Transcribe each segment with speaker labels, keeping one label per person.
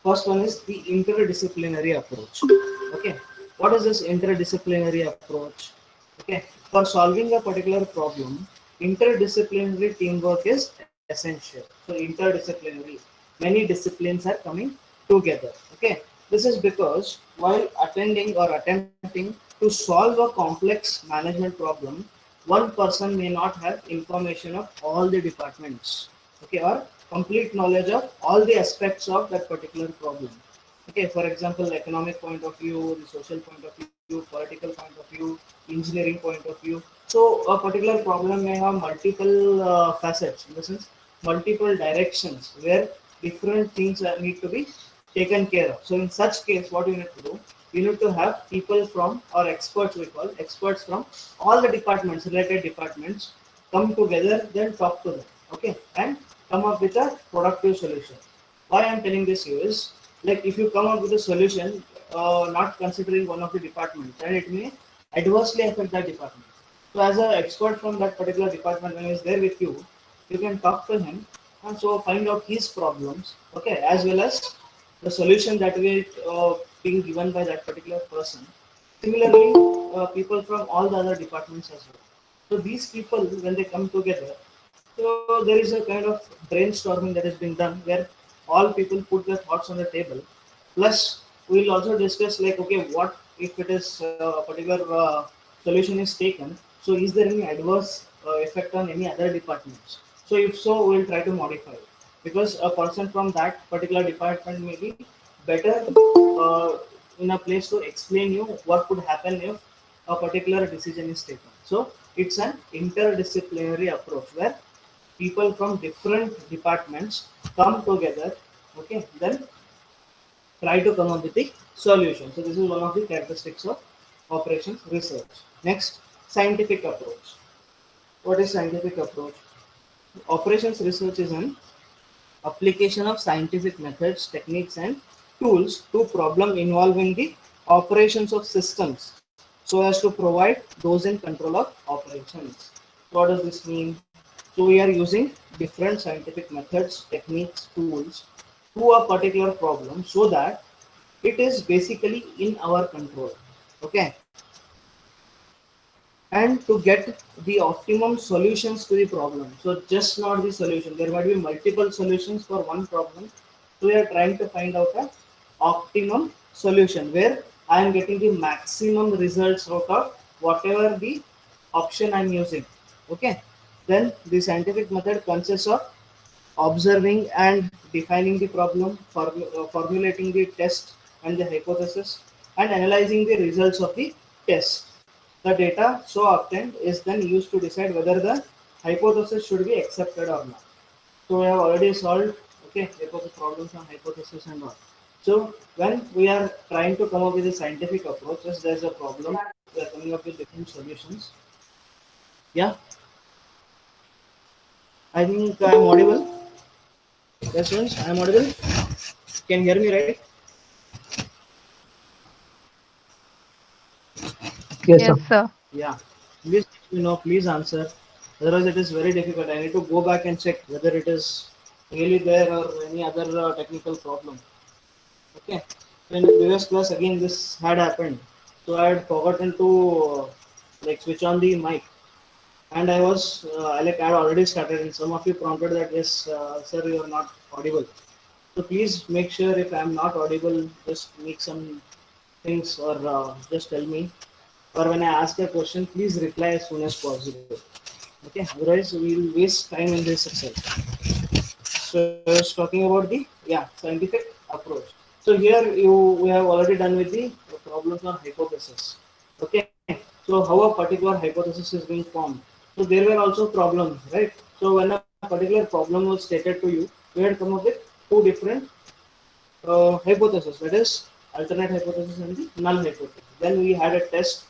Speaker 1: First one is the interdisciplinary approach. Okay, what is this interdisciplinary approach? Okay, for solving a particular problem, interdisciplinary teamwork is essential. So interdisciplinary, many disciplines are coming together. Okay, this is because while attending or attempting to solve a complex management problem, one person may not have information of all the departments, okay, or complete knowledge of all the aspects of that particular problem. Okay, for example, economic point of view, the social point of view, political point of view, engineering point of view. So a particular problem may have multiple facets, in the sense multiple directions where different things need to be taken care of. So in such case, what you need to do, you need to have people from, or experts, we call experts from all the departments, related departments, come together, then talk to them, okay, and come up with a productive solution. Why I'm telling this is, like, if you come up with a solution not considering one of the departments, then it may adversely affect that department. So as an expert from that particular department, when he is there with you can talk to him and so find out his problems, okay, as well as the solution that will being given by that particular person. Similarly, people from all the other departments as well. So these people, when they come together, so there is a kind of brainstorming that is being done where all people put their thoughts on the table. Plus, we will also discuss, like, okay, what if it is a particular solution is taken? So is there any adverse effect on any other departments? So if so, we will try to modify it, because a person from that particular department may be better in a place to explain you what could happen if a particular decision is taken. So it's an interdisciplinary approach where people from different departments come together, okay, then try to come up with the solution. So this is one of the characteristics of operations research. Next, scientific approach. What is scientific approach? Operations research is an application of scientific methods, techniques, and tools to problem involving the operations of systems, so as to provide those in control of operations. What does this mean? So we are using different scientific methods, techniques, tools to a particular problem so that it is basically in our control. Okay, and to get the optimum solutions to the problem. So just not the solution. There might be multiple solutions for one problem. So we are trying to find out a optimum solution where I am getting the maximum results out of whatever the option I'm using. Okay. Then the scientific method consists of observing and defining the problem, formulating the test and the hypothesis, and analyzing the results of the test. The data so obtained is then used to decide whether the hypothesis should be accepted or not. So we have already solved, okay, hypothesis problems on hypothesis and all. So when we are trying to come up with a scientific approach, yes, there's a problem. We are coming up with different solutions. Yeah, I think I'm audible. Yes, friends, I'm audible. Can you hear me, right?
Speaker 2: Yes, sir.
Speaker 3: Yes, sir.
Speaker 1: Yeah. Please, please answer. Otherwise, it is very difficult. I need to go back and check whether it is really there or any other technical problem. Okay. So in the previous class, again, this had happened. So I had forgotten to like switch on the mic, and I was like I had already started, and some of you prompted that yes, sir, you are not audible. So please make sure if I am not audible, just make some things or just tell me, or when I ask a question, please reply as soon as possible. Okay, otherwise we will waste time in this exercise. So I was talking about the scientific approach. So here we have already done with the problems on hypothesis. Okay, so how a particular hypothesis is being formed. So there were also problems, right? So when a particular problem was stated to you, we had come up with two different hypothesis, that is alternate hypothesis and the null hypothesis. Then we had a test.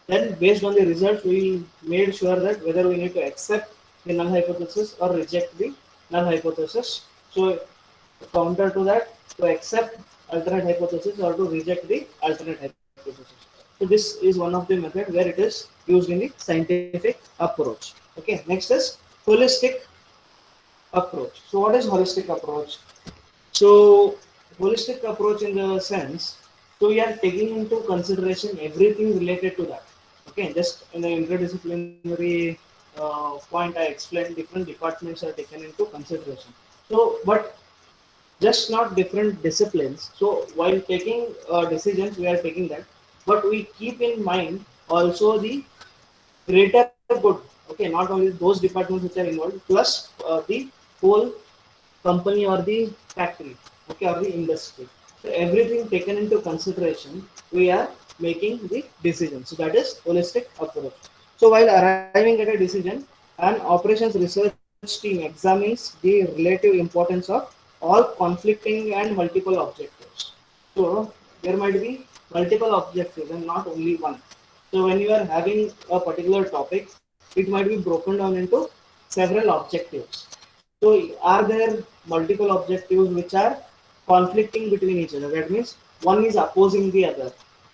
Speaker 1: Then based on the results, we made sure that whether we need to accept the null hypothesis or reject the null hypothesis. So counter to that, to accept alternate hypothesis or to reject the alternate hypothesis. So this is one of the method where it is used in the scientific approach. Okay, next is holistic approach. So what is holistic approach? So Holistic approach in the sense, so we are taking into consideration everything related to that. Okay, just in the interdisciplinary point, I explained different departments are taken into consideration. So, but just not different disciplines. So while taking decisions, we are taking that, but we keep in mind also the greater good. Okay, not only those departments which are involved, plus the whole company or the factory, okay, or the industry. So everything taken into consideration, we are making the decision. So that is holistic approach. So while arriving at a decision, an operations research team examines the relative importance of all conflicting and multiple objectives. So there might be multiple objectives and not only one. So when you are having a particular topic, it might be broken down into several objectives. So are there multiple objectives which are conflicting between each other? That means one is opposing the other.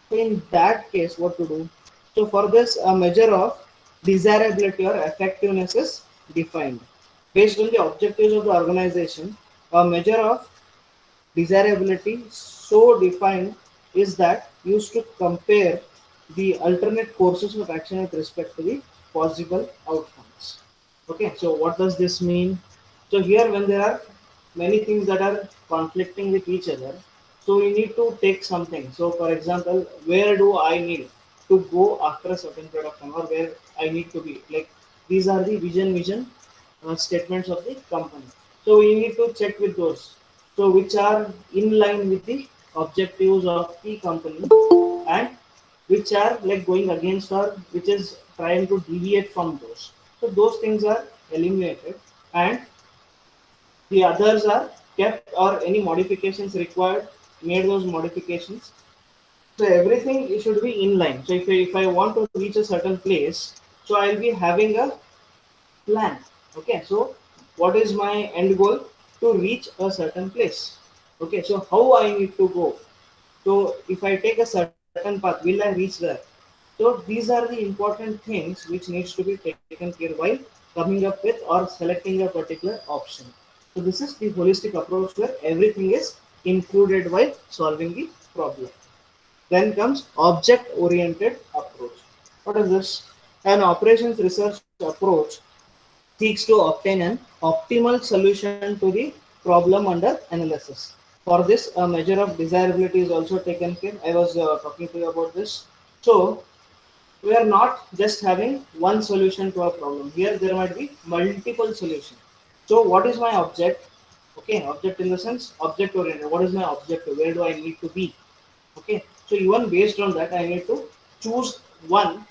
Speaker 1: So in that case, what to do? So for this, a measure of desirability or effectiveness is defined. Based on the objectives of the organization, a measure of desirability so defined is that used to compare the alternate courses of action with respect to the possible outcomes. Okay, so what does this mean? So here when there are many things that are conflicting with each other, so we need to take something. So for example, where do I need to go after a certain period of time, or where I need to be? Like these are the vision statements of the company. So we need to check with those. So which are in line with the objectives of the company, and which are like going against or which is trying to deviate from those. So those things are eliminated, and the others are kept, or any modifications required, made those modifications. So everything should be in line. So if I want to reach a certain place, so I'll be having a plan. Okay, so what is my end goal? To reach a certain place. Okay, so how I need to go? So if I take a certain path, will I reach there? So these are the important things which needs to be taken care while coming up with or selecting a particular option. So this is the holistic approach where everything is included while solving the problem. Then comes object oriented approach. What is this? An operations research approach seeks to obtain an optimal solution to the problem under analysis. For this, a measure of desirability is also taken care. I was talking to you about this. So we are not just having one solution to a problem. Here there might be multiple solutions. So what is my object? Okay, object in the sense object oriented. What is my objective? Where do I need to be? Okay, so even based on that, I need to choose one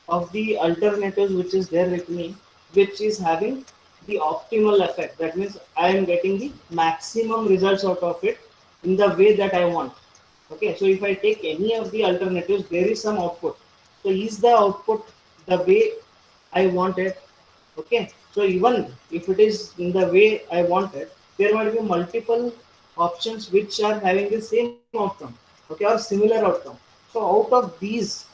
Speaker 1: of the alternatives which is there with me, which is having the optimal effect. That means I am getting the maximum results out of it in the way that I want. Okay, so if I take any of the alternatives, there is some output. So is the output the way I want it? Okay, so even if it is in the way I want it, there might be multiple options which are having the same outcome, okay, or similar outcome. So out of these,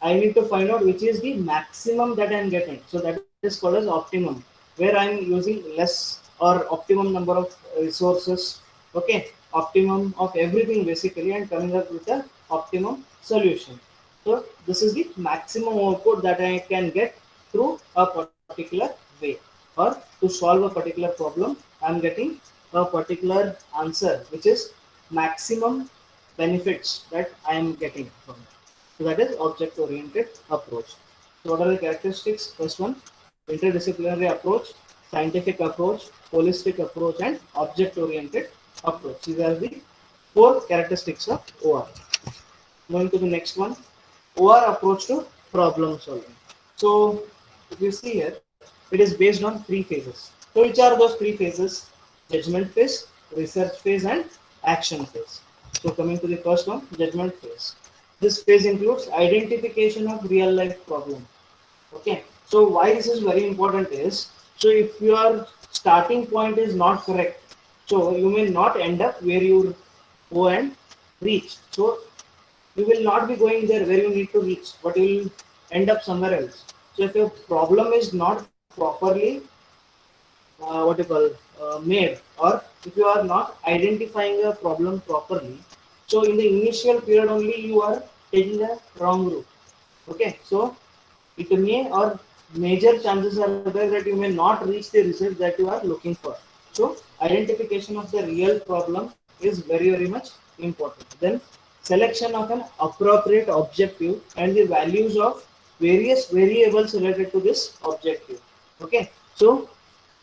Speaker 1: I need to find out which is the maximum that I am getting. So that is called as optimum, where I am using less or optimum number of resources, okay, optimum of everything basically, and coming up with the optimum solution. So this is the maximum output that I can get through a particular way, or to solve a particular problem, I am getting a particular answer which is maximum benefits that I am getting from it. So that is object-oriented approach. So what are the characteristics? First one, interdisciplinary approach, scientific approach, holistic approach, and object-oriented approach. These are the four characteristics of OR. Moving to the next one, OR approach to problem solving. So if you see here, it is based on three phases. So which are those three phases? Judgment phase, research phase, and action phase. So coming to the first one, judgment phase. This phase includes identification of real life problem. Okay. So why this is very important is, so if your starting point is not correct, so you may not end up where you go and reach. So you will not be going there where you need to reach, but you will end up somewhere else. So if your problem is not properly what you call made, or if you are not identifying a problem properly, so in the initial period only you are taking a wrong route. Okay, so it may or major chances are there that you may not reach the result that you are looking for. So identification of the real problem is very much important. Then selection of an appropriate objective and the values of various variables related to this objective. Okay, so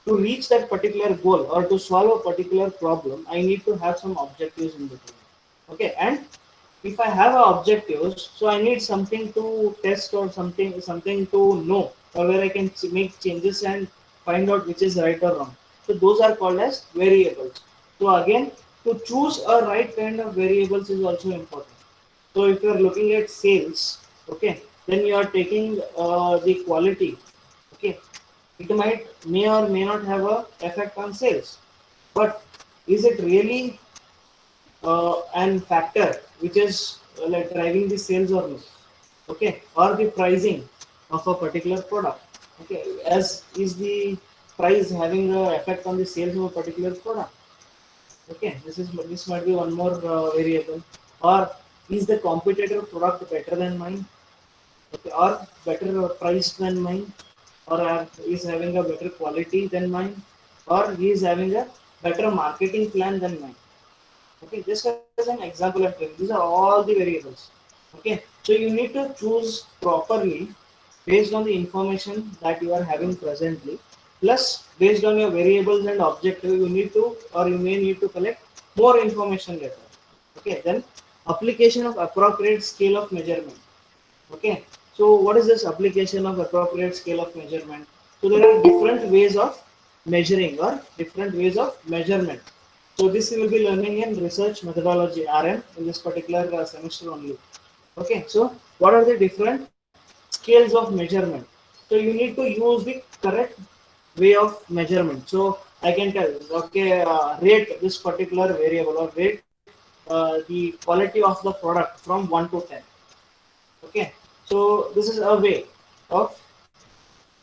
Speaker 1: to reach that particular goal or to solve a particular problem, I need to have some objectives in between. Okay, and if I have objectives, so I need something to test or something to know, or where I can make changes and find out which is right or wrong. So those are called as variables. So again, to choose a right kind of variables is also important. So if you are looking at sales, okay, then you are taking the quality. Okay, it may or may not have a effect on sales, but is it really and factor which is like driving the sales or no? Okay, or the pricing of a particular product. Okay, as is the price having an effect on the sales of a particular product? Okay, this might be one more variable. Or is the competitor product better than mine? Okay, or better priced than mine, or is having a better quality than mine, or he is having a better marketing plan than mine. Okay, just as an example I'm telling, these are all the variables. Okay, so you need to choose properly based on the information that you are having presently, plus based on your variables and objective, you need to or you may need to collect more information later. Okay, then application of appropriate scale of measurement. Okay, so what is this application of appropriate scale of measurement? So there are different ways of measuring or different ways of measurement. So this you will be learning in research methodology RM in this particular semester only. Okay, so what are the different scales of measurement? So you need to use the correct way of measurement. So I can tell, okay, rate this particular variable or rate the quality of the product from 1 to 10. Okay, so this is a way of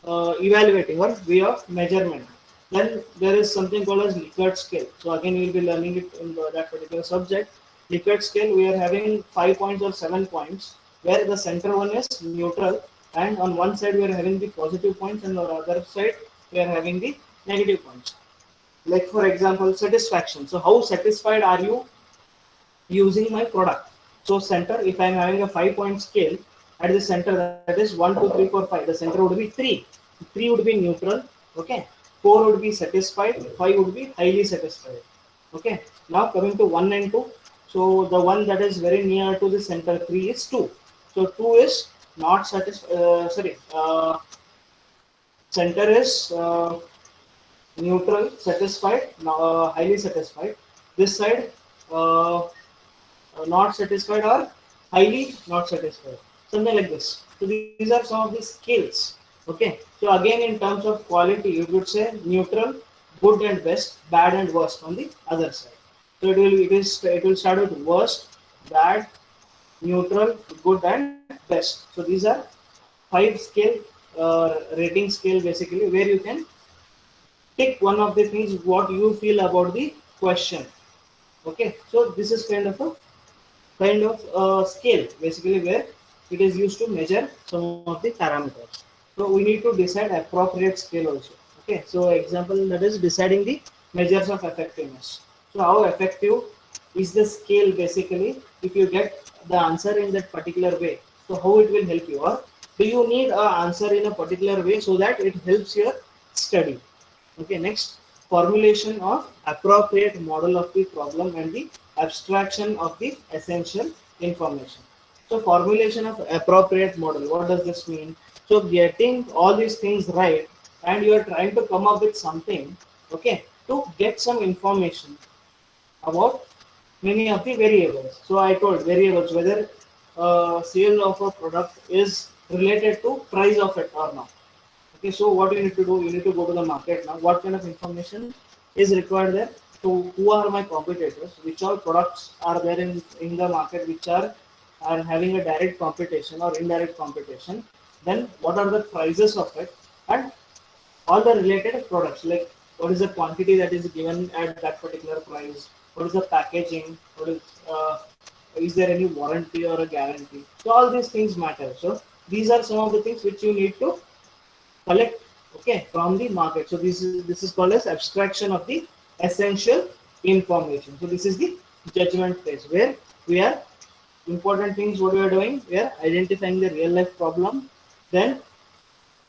Speaker 1: evaluating or way of measurement. Then there is something called as Likert scale. So again, we will be learning it in that particular subject. Likert scale, we are having 5 points or 7 points, where the center one is neutral, and on one side we are having the positive points, and on the other side we are having the negative points. Like for example, satisfaction. So how satisfied are you using my product? So center, if I am having a 5-point scale, at the center, that is 1, 2, 3, 4, 5. The center would be 3. 3 would be neutral. Okay. 4 would be satisfied. 5 would be highly satisfied. Okay. Now coming to 1 and 2. So the one that is very near to the center 3 is 2. So 2 is not satisfied. Center is neutral, satisfied, highly satisfied. This side. Not satisfied or highly not satisfied, something like this. So these are some of the scales. Okay, so again in terms of quality you would say neutral, good and best, bad and worst on the other side. So it will start with worst, bad, neutral, good and best. So these are 5 scale rating scale basically, where you can pick one of the things what you feel about the question. Okay, so this is kind of scale basically, where it is used to measure some of the parameters. So we need to decide appropriate scale also. Okay, so example, that is deciding the measures of effectiveness. So how effective is the scale basically if you get the answer in that particular way? So how it will help you, or do you need an answer in a particular way so that it helps your study? Okay, next, formulation of appropriate model of the problem and the abstraction of the essential information. So formulation of appropriate model, what does this mean? So getting all these things right, and you are trying to come up with something, okay, to get some information about many of the variables. So I told variables, whether sale of a product is related to price of it or not. Okay, so what you need to do, you need to go to the market now. What kind of information is required there? So who are my competitors? Which all products are there in the market which are having a direct competition or indirect competition? Then what are the prices of it? And all the related products, like what is the quantity that is given at that particular price, what is the packaging, what is there any warranty or a guarantee. So all these things matter. So these are some of the things which you need to collect, okay, from the market. So this is called as abstraction of the essential information. So this is the judgment phase where we are important things. What we are doing, we are identifying the real life problem, then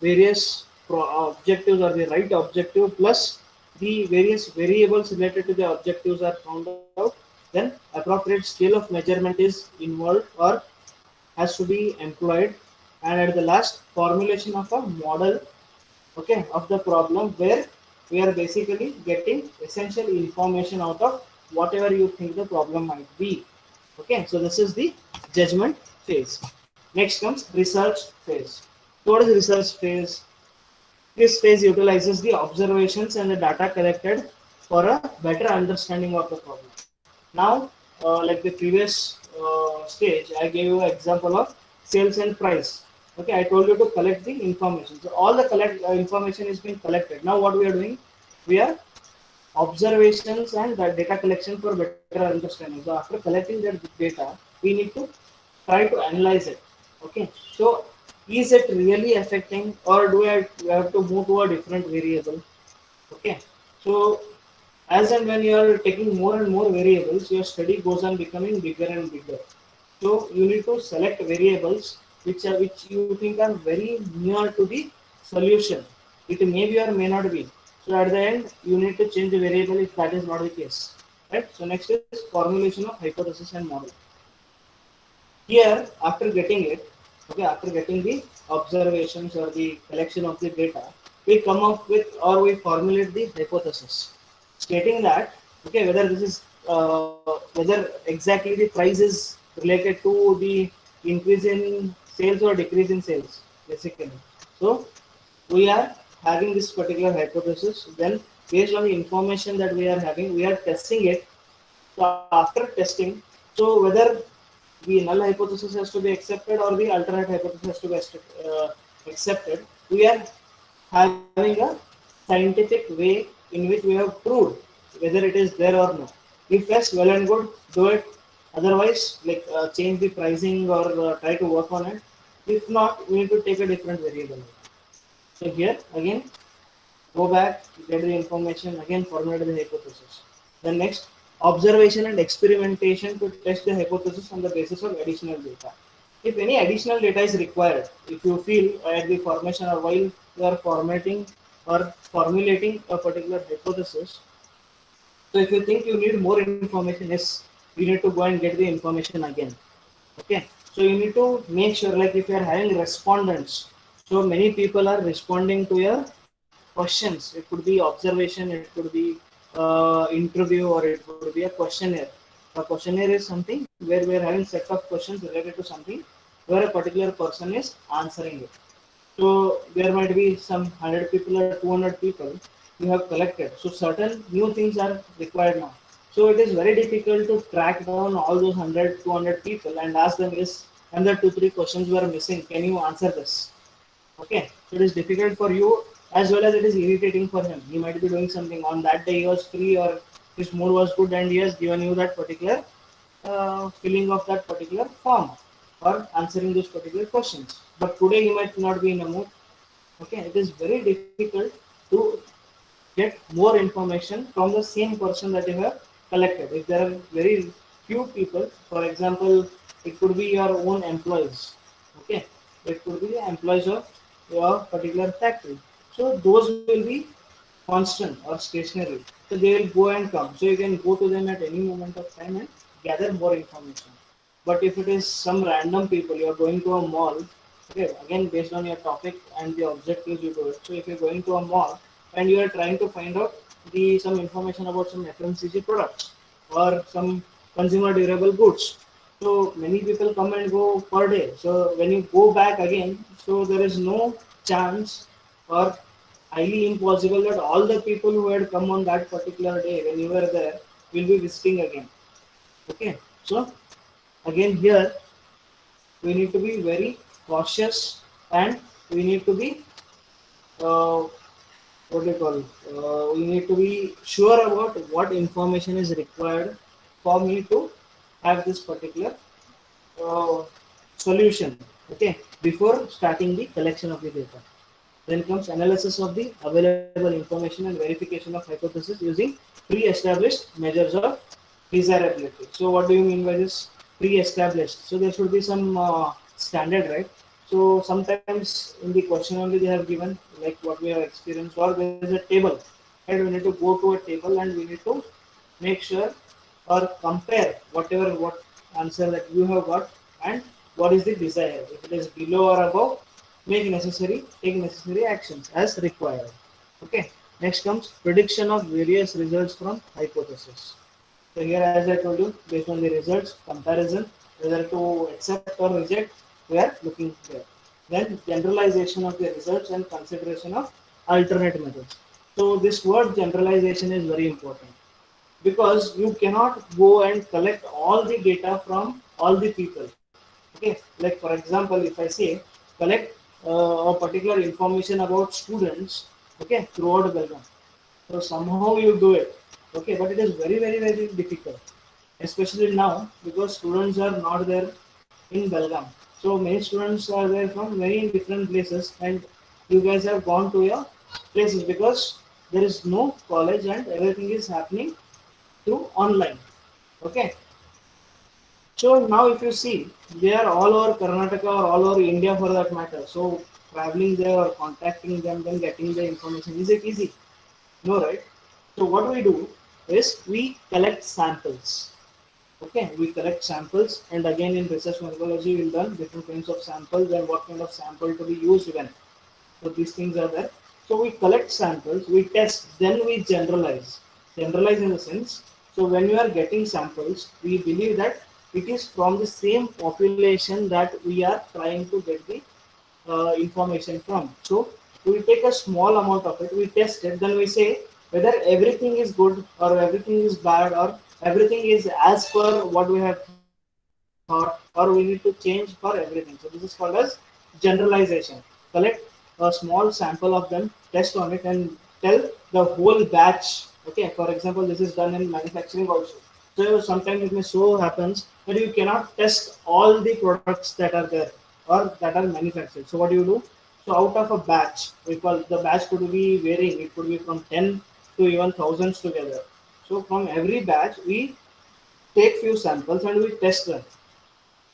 Speaker 1: various objectives or the right objective plus the various variables related to the objectives are found out, then appropriate scale of measurement is involved or has to be employed, and at the last formulation of a model, okay, of the problem where we are basically getting essential information out of whatever you think the problem might be. Okay, so this is the judgment phase. Next comes research phase. So what is research phase? This phase utilizes the observations and the data collected for a better understanding of the problem. Now, like the previous stage, I gave you an example of sales and price. Okay, I told you to collect the information. So all the information is being collected. Now, what we are doing, we are observations and the data collection for better understanding. So after collecting that data, we need to try to analyze it. Okay, so is it really affecting, or do I have to move to a different variable? Okay, so as and when you are taking more and more variables, your study goes on becoming bigger and bigger. So you need to select variables which you think are very near to the solution. It may be or may not be. So at the end, you need to change the variable if that is not the case. Right. So next is formulation of hypothesis and model. Here, after getting it, okay, after getting the observations or the collection of the data, we come up with or we formulate the hypothesis, stating that, okay, whether this is whether exactly the price is related to the increase in sales or decrease in sales, basically. So we are having this particular hypothesis. Then, based on the information that we are having, we are testing it. So after testing, so whether the null hypothesis has to be accepted or the alternate hypothesis has to be accepted, we are having a scientific way in which we have proved whether it is there or not. If yes, well and good, do it. Otherwise, like change the pricing or try to work on it. If not, we need to take a different variable. So here again, go back, get the information, again formulate the hypothesis. Then next, observation and experimentation to test the hypothesis on the basis of additional data. If any additional data is required, if you feel at the formation or while you are formatting or formulating a particular hypothesis, so if you think you need more information, yes, you need to go and get the information again. Okay, so you need to make sure, like if you are having respondents, so many people are responding to your questions. It could be observation, it could be interview, or it could be a questionnaire. A questionnaire is something where we are having set of questions related to something where a particular person is answering it. So there might be some 100 people or 200 people you have collected. So certain new things are required now. So it is very difficult to track down all those 100, 200 people and ask them, yes, and the 2, 3 questions were missing. Can you answer this? Okay, so it is difficult for you as well as it is irritating for him. He might be doing something on that day, he was free or his mood was good and he has given you that particular filling of that particular form or answering those particular questions. But today he might not be in a mood. Okay, it is very difficult to get more information from the same person that you have collected. If there are very few people, for example, it could be your own employees. Okay, it could be the employees of your particular factory. So those will be constant or stationary. So they will go and come. So you can go to them at any moment of time and gather more information. But if it is some random people, you are going to a mall, okay, again based on your topic and the objectives you do it. So if you're going to a mall and you are trying to find out the some information about some FMCG products or some consumer durable goods. So many people come and go per day. So when you go back again, so there is no chance or highly impossible that all the people who had come on that particular day when you were there will be visiting again. Okay, so again here we need to be very cautious and we need to be uh, what do you call? We need to be sure about what information is required for me to have this particular uh, solution. Okay, before starting the collection of the data. Then comes analysis of the available information and verification of hypothesis using pre-established measures of desirability. So what do you mean by this pre-established? So there should be some standard, right? So sometimes in the question only they have given like what we have experienced, or there is a table, right? We need to go to a table and we need to make sure or compare what answer that you have got and what is the desire. If it is below or above, take necessary actions as required. Okay. Next comes prediction of various results from hypothesis. So here, as I told you, based on the results, comparison, whether to accept or reject, we are looking there. Then generalization of the results and consideration of alternate methods. So this word generalization is very important because you cannot go and collect all the data from all the people. Okay, like for example, if I say collect a particular information about students, okay, throughout Belgaum. So somehow you do it, okay, but it is very difficult, especially now because students are not there in Belgaum. So many students are there from many different places, and you guys have gone to your places because there is no college and everything is happening through online. Okay, so now if you see, they are all over Karnataka or all over India for that matter. So traveling there or contacting them, then getting the information, is it easy? No, right? So what we do is we collect samples. Okay, we collect samples, and again in research methodology we'll learn different kinds of samples and what kind of sample to be used when. So these things are there. So we collect samples, we test, then we generalize. Generalize in the sense, so when we are getting samples, we believe that it is from the same population that we are trying to get the information from. So we take a small amount of it, we test it, then we say whether everything is good or everything is bad or everything is as per what we have thought, or we need to change for everything. So this is called as generalization. Collect a small sample of them, test on it, and tell the whole batch. Okay, for example, this is done in manufacturing also. So sometimes it may so happens that you cannot test all the products that are there or that are manufactured. So what do you do? So out of a batch, we call the batch could be varying. It could be from 10 to even thousands together. So from every batch, we take few samples and we test them.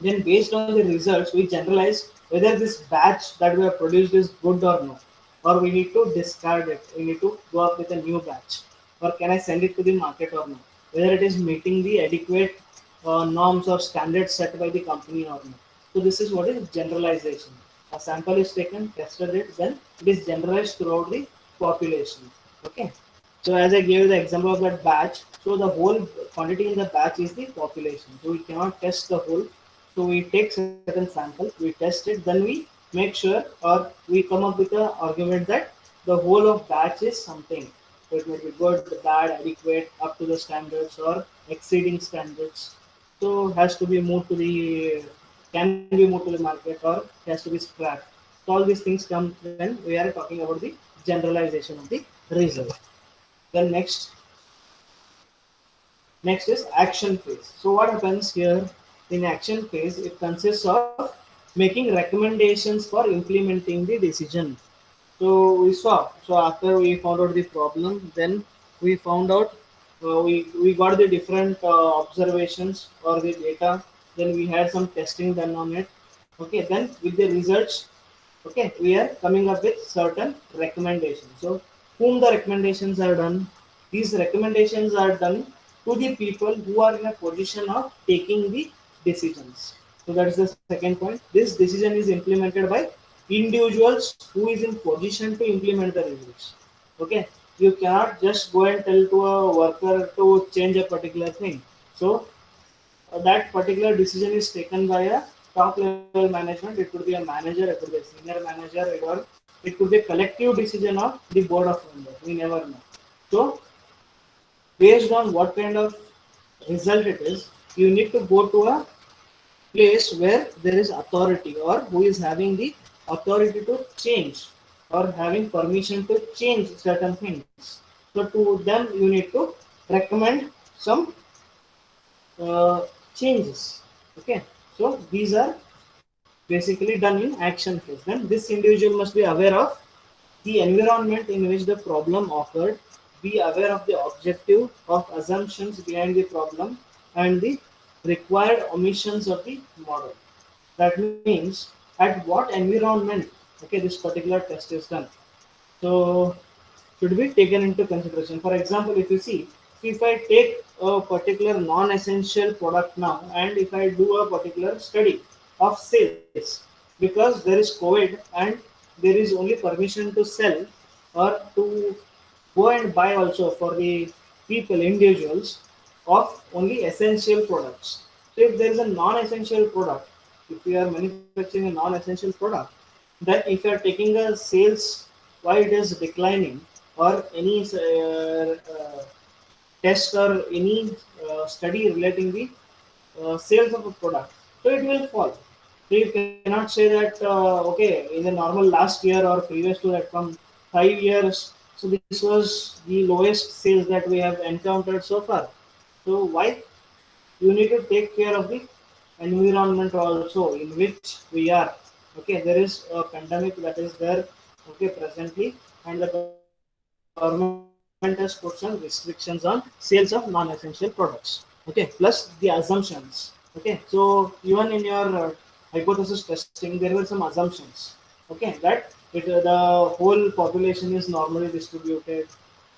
Speaker 1: Then based on the results, we generalize whether this batch that we have produced is good or not, or we need to discard it. We need to go up with a new batch, or can I send it to the market or not? Whether it is meeting the adequate norms or standards set by the company or not. So this is what is generalization. A sample is taken, tested it, then it is generalized throughout the population. Okay. So as I gave the example of that batch, so the whole quantity in the batch is the population. So we cannot test the whole. So we take certain samples, we test it, then we make sure or we come up with an argument that the whole of batch is something. So it may be good, bad, adequate, up to the standards or exceeding standards. So has to be moved to the can be moved to the market or has to be scrapped. So all these things come when we are talking about the generalization of the result. Then next is action phase. So what happens here in action phase? It consists of making recommendations for implementing the decision. So we saw. So after we found out the problem, then we found out we got the different observations or the data. Then we had some testing done on it. Okay. Then with the results, okay, we are coming up with certain recommendations. So whom the recommendations are done? These recommendations are done to the people who are in a position of taking the decisions. So that is the second point. This decision is implemented by individuals who is in position to implement the results. Okay, you cannot just go and tell to a worker to change a particular thing. So that particular decision is taken by a top level management. It could be a manager, it could be a senior manager, or it could be a collective decision of the board of members. We never know. So based on what kind of result it is, you need to go to a place where there is authority or who is having the authority to change or having permission to change certain things. So to them you need to recommend some changes. Okay, so these are basically done in action phase. Then this individual must be aware of the environment in which the problem occurred, be aware of the objective of assumptions behind the problem, and the required omissions of the model. That means at what environment, okay, this particular test is done. So should be taken into consideration. For example, if you see, if I take a particular non-essential product now, and if I do a particular study of sales, because there is COVID and there is only permission to sell or to go and buy also for the people, individuals, of only essential products. So if there is a non-essential product, if we are manufacturing a non-essential product, then if you are taking a sales why it is declining, or any test or any study relating the sales of a product, so it will fall. So you cannot say that okay, in the normal last year or previous to that from 5 years, so this was the lowest sales that we have encountered so far. So why? You need to take care of the environment also in which we are. Okay, there is a pandemic that is there, okay, presently, and the government has put some restrictions on sales of non-essential products. Okay, plus the assumptions. Okay, so even in your hypothesis testing, there were some assumptions. Okay, that the whole population is normally distributed.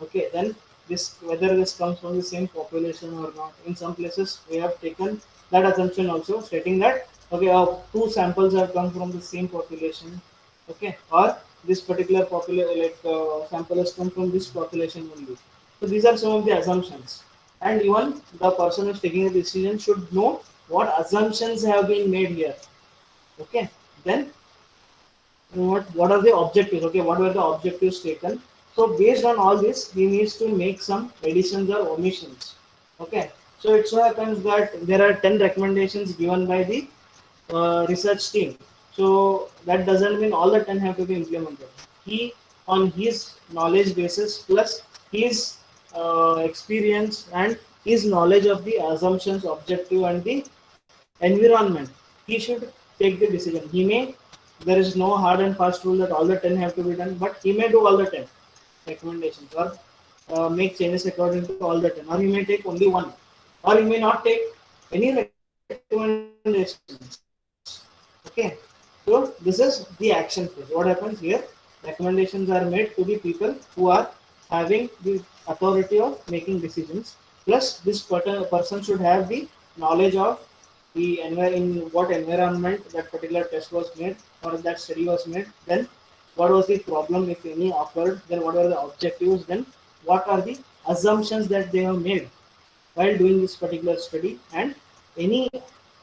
Speaker 1: Okay, then this, whether this comes from the same population or not. In some places, we have taken that assumption also, stating that okay, two samples have come from the same population. Okay, or this particular sample has come from this population only. So these are some of the assumptions, and even the person who is taking a decision should know what assumptions have been made here. Okay, then what are the objectives, okay, what were the objectives taken. So based on all this, he needs to make some additions or omissions. Okay, so it so happens that there are 10 recommendations given by the research team. So that doesn't mean all the 10 have to be implemented. He, on his knowledge basis plus his experience and his knowledge of the assumptions, objective, and the environment, he should take the decision. He may, there is no hard and fast rule that all the 10 have to be done, but he may do all the 10 recommendations, or make changes according to all the 10, or he may take only one, or he may not take any recommendations. Okay, so this is the action phase. What happens here? Recommendations are made to the people who are having the authority of making decisions. Plus, this person should have the knowledge of the in what environment that particular test was made or that study was made. Then, what was the problem, if any, occurred? Then, what are the objectives? Then, what are the assumptions that they have made while doing this particular study, and any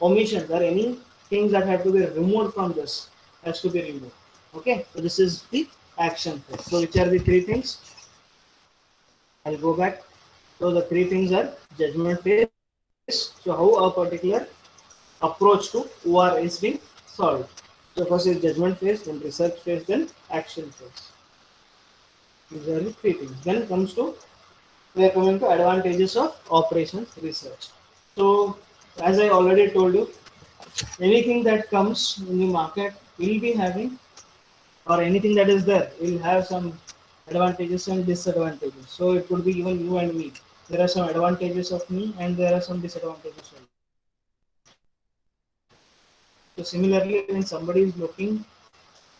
Speaker 1: omissions or any things that have to be removed from this has to be removed. Okay, so this is the action phase. So which are the three things? I'll go back. So the three things are judgment phase. So how a particular approach to OR is being solved. So first is judgment phase, then research phase, then action phase. These are the three things. Then comes to, we are coming to advantages of operations research. So as I already told you, anything that comes in the market will be having, or anything that is there will have some advantages and disadvantages. So it could be even you and me. There are some advantages of me and there are some disadvantages also. So similarly, when somebody is looking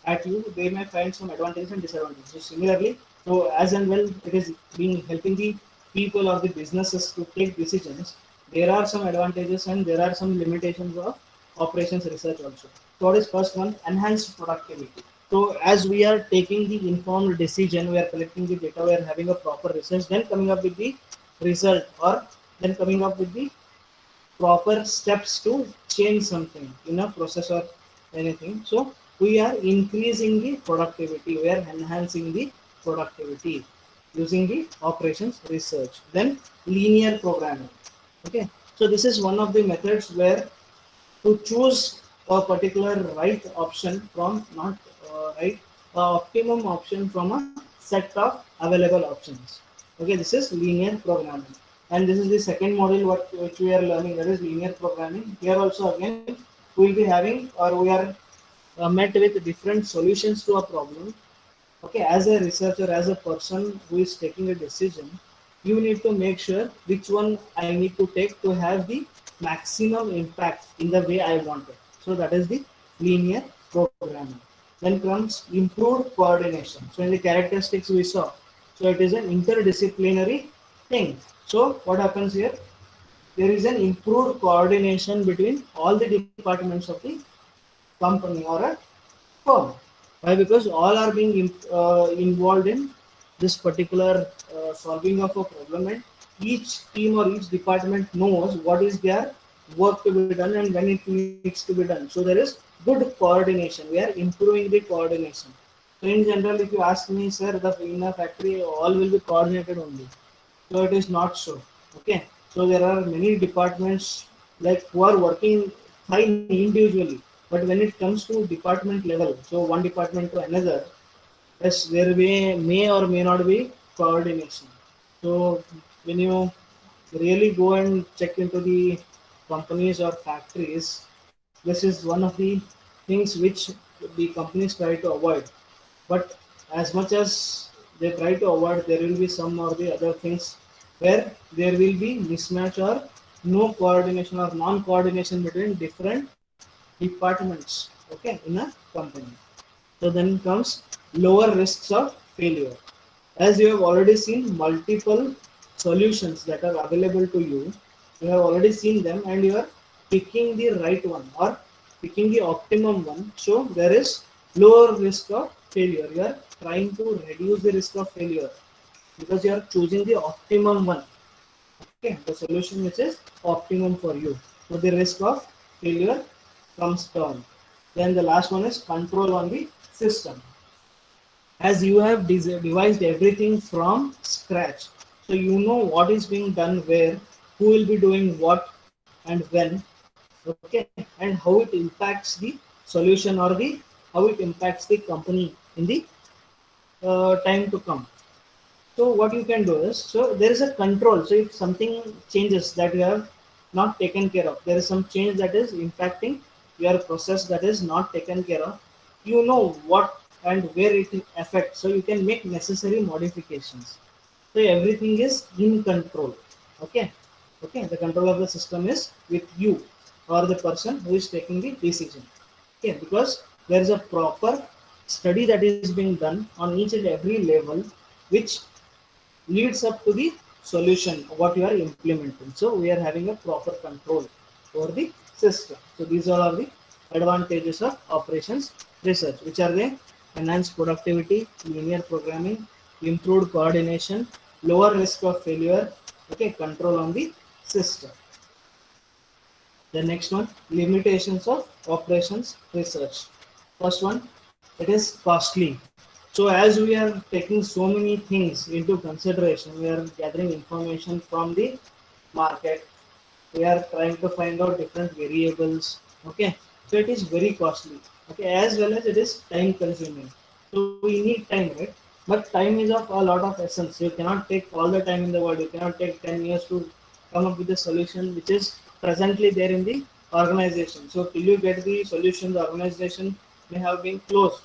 Speaker 1: at you, they may find some advantages and disadvantages. So similarly, so as and when it is being helping the people or the businesses to take decisions, there are some advantages and there are some limitations of operations research also. So what is first one? Enhanced productivity. So as we are taking the informed decision, we are collecting the data, we are having a proper research, then coming up with the result, or then coming up with the proper steps to change something in a process or anything. So we are increasing the productivity, we are enhancing the productivity using the operations research. Then linear programming. Okay, so this is one of the methods where to choose a particular right option from not right, optimum option from a set of available options. Okay, this is linear programming, and this is the second module which we are learning, that is linear programming. Here also again we will be having, or we are met with different solutions to a problem. Okay, as a researcher, as a person who is taking a decision, you need to make sure which one I need to take to have the maximum impact in the way I want it. So that is the linear programming. Then comes improved coordination. So in the characteristics we saw, so it is an interdisciplinary thing. So what happens here? There is an improved coordination between all the departments of the company or a firm. Why? Because all are being involved in this particular solving of a problem, and each team or each department knows what is their work to be done and when it needs to be done. So there is good coordination. We are improving the coordination. So in general, if you ask me, sir, the in a factory all will be coordinated only. So it is not so. Okay. So there are many departments like who are working fine individually, but when it comes to department level, so one department to another, yes, there may or may not be coordination. So when you really go and check into the companies or factories, this is one of the things which the companies try to avoid. But as much as they try to avoid, there will be some or the other things where there will be mismatch or no coordination or non-coordination between different departments. Okay, in a company. So then comes lower risks of failure. As you have already seen multiple solutions that are available to you, you have already seen them and you are picking the right one or picking the optimum one. So there is lower risk of failure. You are trying to reduce the risk of failure because you are choosing the optimum one. Okay, the solution which is optimum for you. So the risk of failure comes down. Then the last one is control on the system. As you have devised everything from scratch, so you know what is being done where, who will be doing what and when. Okay, and how it impacts the solution or the how it impacts the company in the time to come. So what you can do is, so there is a control. So if something changes that you have not taken care of, there is some change that is impacting your process that is not taken care of. You know what and where it affects, so you can make necessary modifications. So everything is in control. Okay, okay. The control of the system is with you or the person who is taking the decision. Okay, because there is a proper study that is being done on each and every level, which leads up to the solution what you are implementing. So we are having a proper control over the system. So these all are the advantages of operations research, which are the enhanced productivity, linear programming, improved coordination, lower risk of failure, okay, control on the system. The next one, limitations of operations research. First one, it is costly. So as we are taking so many things into consideration, we are gathering information from the market. We are trying to find out different variables. Okay, so it is very costly. Okay, as well as it is time consuming. So we need time, right? But time is of a lot of essence. You cannot take all the time in the world. You cannot take 10 years to come up with a solution which is presently there in the organization. So till you get the solution, the organization may have been closed.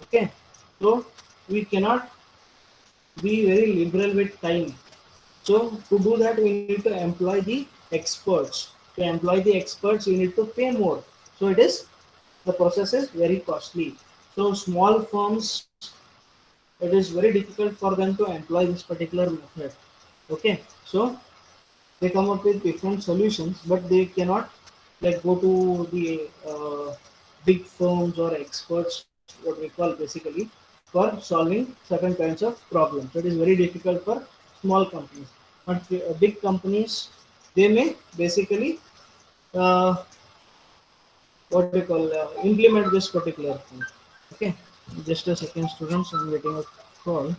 Speaker 1: Okay, so we cannot be very liberal with time. So to do that, we need to employ the experts. To employ the experts, you need to pay more. So it is, the process is very costly. So small firms, it is very difficult for them to employ this particular method. Okay, so they come up with different solutions, but they cannot like go to the big firms or experts, what we call basically, for solving certain kinds of problems. So it is very difficult for small companies. But big companies, they may basically uh, what we call implement this particular thing. Okay, just a second, students. I'm getting a call.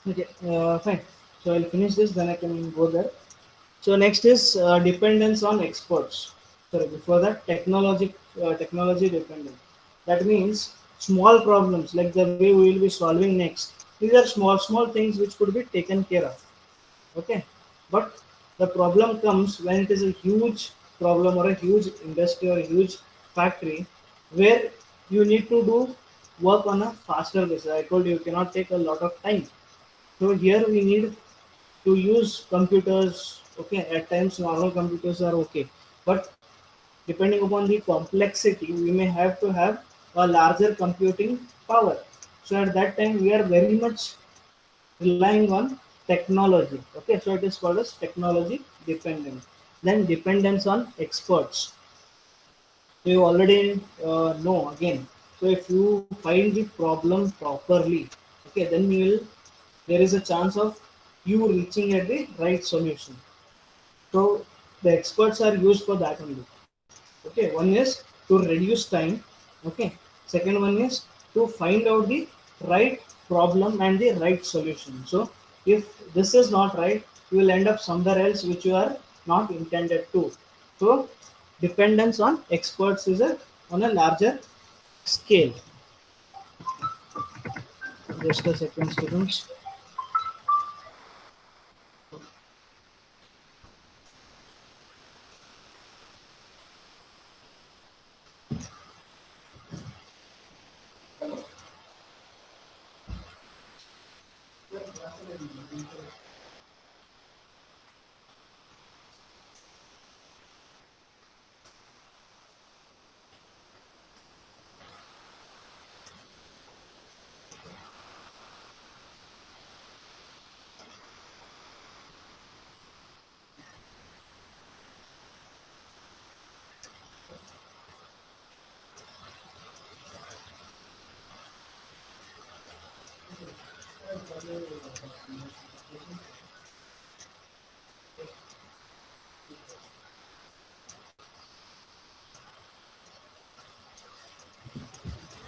Speaker 1: Okay, fine. So I'll finish this, then I can go there. So next is dependence on experts. Sorry, before that, technology dependent. That means small problems like the way we will be solving next. These are small things which could be taken care of. Okay, but the problem comes when it is a huge problem or a huge industry or a huge factory where you need to do work on a faster basis. I told you cannot take a lot of time. So here we need to use computers. Okay, at times normal computers are okay, but depending upon the complexity, we may have to have a larger computing power. So at that time, we are very much relying on technology. Okay, so it is called as technology dependent. Then dependence on experts. So you already know again. So if you find the problem properly, okay, then you will. There is a chance of you reaching at the right solution. So the experts are used for that only. Okay, one is to reduce time. Okay, second one is to find out the right problem and the right solution. So if this is not right, you will end up somewhere else which you are not intended to. So dependence on experts is on a larger scale. Just a second, students.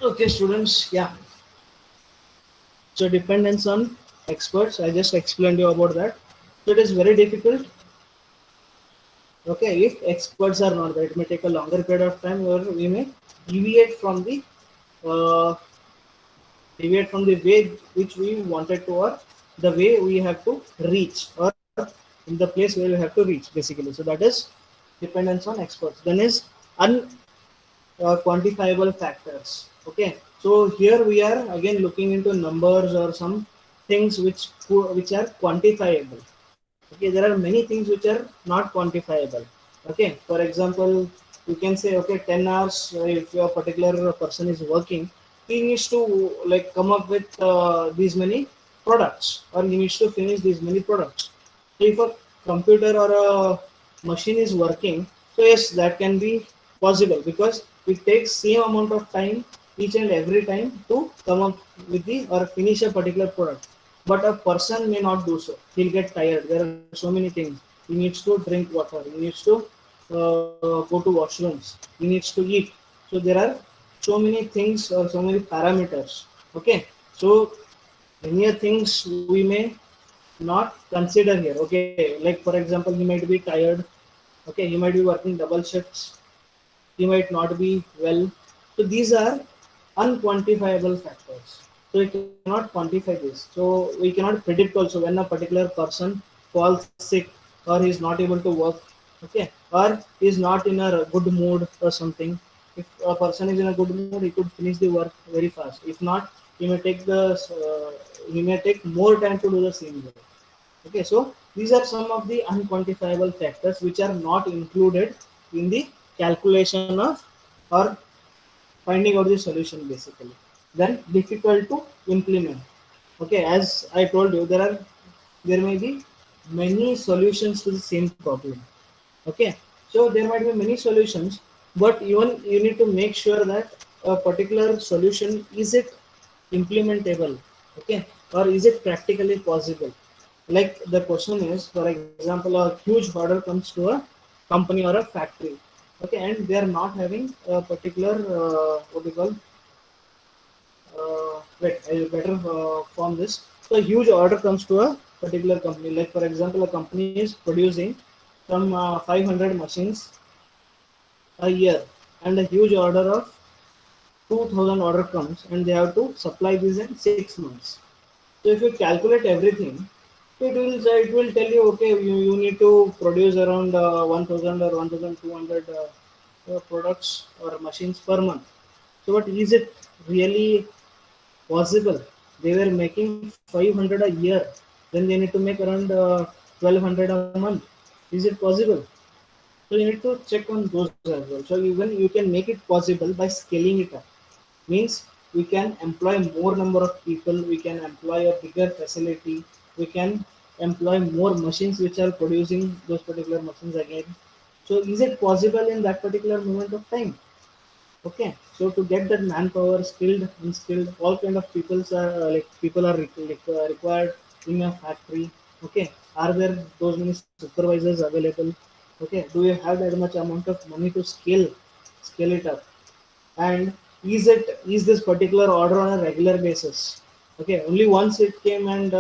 Speaker 1: Okay, students. Yeah. So dependence on experts. I just explained you about that. So it is very difficult. Okay, if experts are not there, it may take a longer period of time, or we may deviate from the uh, deviate from the way which we wanted to, or the way we have to reach, or in the place where we have to reach, basically. So that is dependence on experts. Then is quantifiable factors. Okay, so here we are again looking into numbers or some things which are quantifiable. Okay, there are many things which are not quantifiable. Okay, for example, you can say, okay, 10 hours, if a particular person is working, he needs to like come up with these many products, or he needs to finish these many products. So if a computer or a machine is working, so yes, that can be possible, because it takes same amount of time each and every time to come up with the or finish a particular product. But a person may not do so. He'll get tired. There are so many things. He needs to drink water. He needs to go to washrooms. He needs to eat. So there are so many things or so many parameters. Okay. So many things we may not consider here. Okay. Like for example, he might be tired. Okay. He might be working double shifts. He might not be well. So these are unquantifiable factors. So we cannot quantify this. So we cannot predict also when a particular person falls sick, or he is not able to work. Okay, or he is not in a good mood or something. If a person is in a good mood, he could finish the work very fast. If not, he may take he may take more time to do the same work. Okay, so these are some of the unquantifiable factors which are not included in the calculation of or finding out the solution, basically. Then difficult to implement. Okay, as I told you, there may be many solutions to the same problem. Okay, so there might be many solutions, but even you need to make sure that a particular solution, is it implementable, okay, or is it practically possible. Like the question is, for example, a huge order comes to a company or a factory, okay, and they are not having a particular what we call wait, I better form this. So a huge order comes to a particular company. Like for example, a company is producing some 500 machines a year, and a huge order of 2000 order comes, and they have to supply this in 6 months. So if you calculate everything, it will tell you, okay, you need to produce around 1000 or 1200 products or machines per month. So what is it really possible? They were making 500 a year, then they need to make around 1200 a month. Is it possible? So you need to check on those as well. So even you can make it possible by scaling it up. Means we can employ more number of people, we can employ a bigger facility, we can employ more machines which are producing those particular machines again. So is it possible in that particular moment of time? Okay, so to get that manpower, skilled, unskilled, all kind of peoples are people are required in a factory. Okay, are there those many supervisors available? Okay, do you have that much amount of money to scale it up? And is this particular order on a regular basis? Okay, only once it came and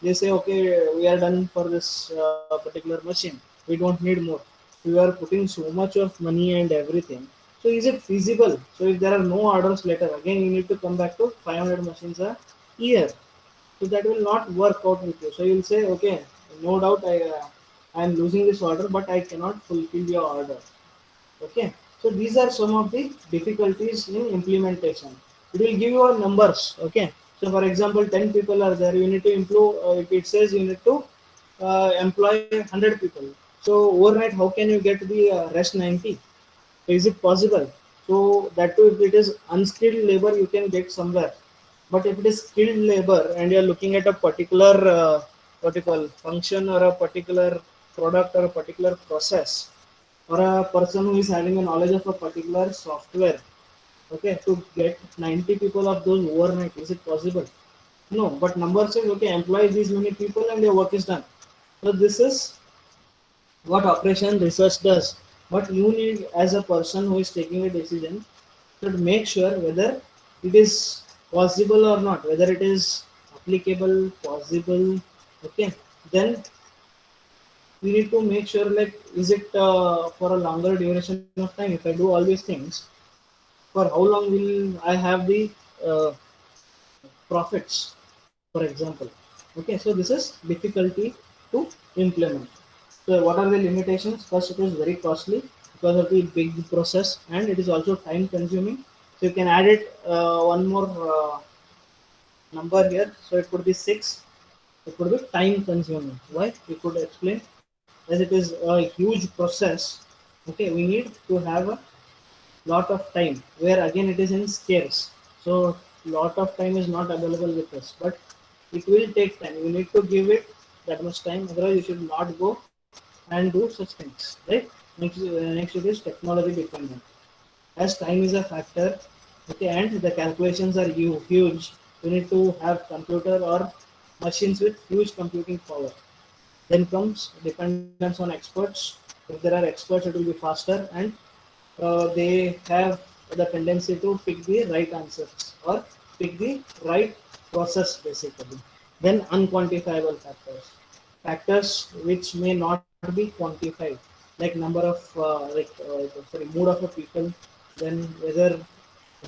Speaker 1: they say, okay, we are done for this particular machine, we don't need more. We are putting so much of money and everything. So is it feasible? So if there are no orders later, again you need to come back to 500 machines a year. So that will not work out with you. So you'll say, okay, no doubt I am losing this order, but I cannot fulfill your order. Okay, so these are some of the difficulties in implementation. It will give you a numbers. Okay, so for example 10 people are there, you need to improve, if it says you need to employ 100 people, so overnight how can you get the rest 90? Is it possible? So that too, if it is unskilled labor you can get somewhere, but if it is skilled labor and you are looking at a particular what you call function or a particular product or a particular process, or a person who is having a knowledge of a particular software, okay, to get 90 people of those overnight, is it possible? No, but number says, okay, employ these many people and your work is done. So this is what operation research does. But you need, as a person who is taking a decision, should make sure whether it is possible or not, whether it is applicable, possible. Okay, then we need to make sure, like, is it for a longer duration of time? If I do all these things, for how long will I have the uh, profits, for example? Okay, so this is difficulty to implement. So what are the limitations? First, it is very costly because of the big process, and it is also time consuming. So you can add it one more number here. So it could be 6. It could be time consuming. Why? We could explain, as it is a huge process. Okay, we need to have a lot of time, where again it is in scarce. So lot of time is not available with us, but it will take time. You need to give it that much time, otherwise you should not go and do such things, right? Next it is technology dependent. As time is a factor, okay, and the calculations are huge, you need to have computer or machines with huge computing power. Then comes dependence on experts. If there are experts, it will be faster, and they have the tendency to pick the right answers or pick the right process basically. Then unquantifiable factors, factors which may not be quantified, like number of sorry, mood of a people, then whether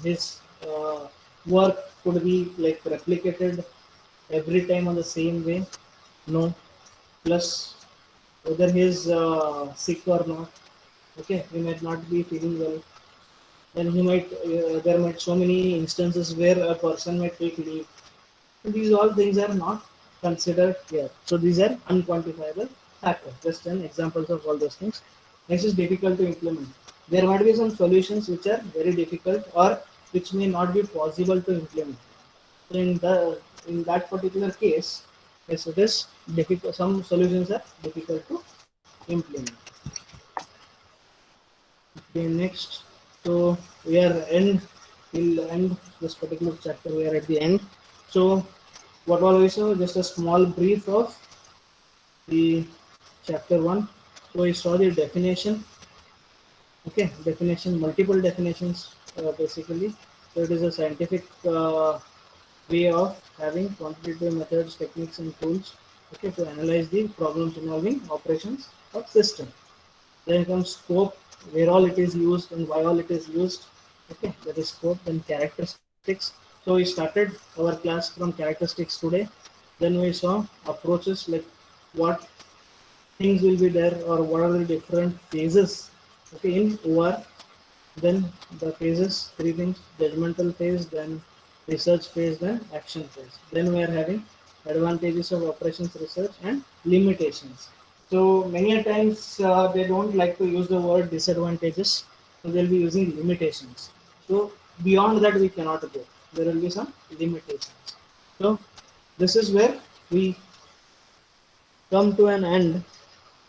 Speaker 1: his work could be like replicated every time on the same way. No. Plus whether he is sick or not. Okay, he might not be feeling well. Then he might there might so many instances where a person might take leave. These all things are not considered here. So these are unquantifiable factors. Just an examples of all those things. Next is difficult to implement. There might be some solutions which are very difficult or which may not be possible to implement. So in that particular case, yes, it is difficult. Some solutions are difficult to implement. Okay, next. So we are we'll end this particular chapter. We are at the end. So what was we saw? Just a small brief of the chapter one. So we saw the definition. Okay, definition, multiple definitions basically. So it is a scientific way of having quantitative methods, techniques, and tools. Okay, to analyze the problems involving operations of system. Then comes scope, where all it is used and why all it is used. Okay, that is scope. Then characteristics. So we started our class from characteristics today. Then we saw approaches, like what things will be there or what are the different phases, okay, in OR. Then the phases, three things: judgmental phase, then research phase, then action phase. Then we are having advantages of operations research and limitations. So many a times they don't like to use the word disadvantages, so they'll be using limitations. So beyond that we cannot go. There will be some limitations. So this is where we come to an end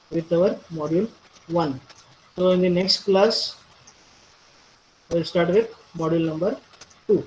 Speaker 1: with our module 1. So in the next class we'll start with module number 2.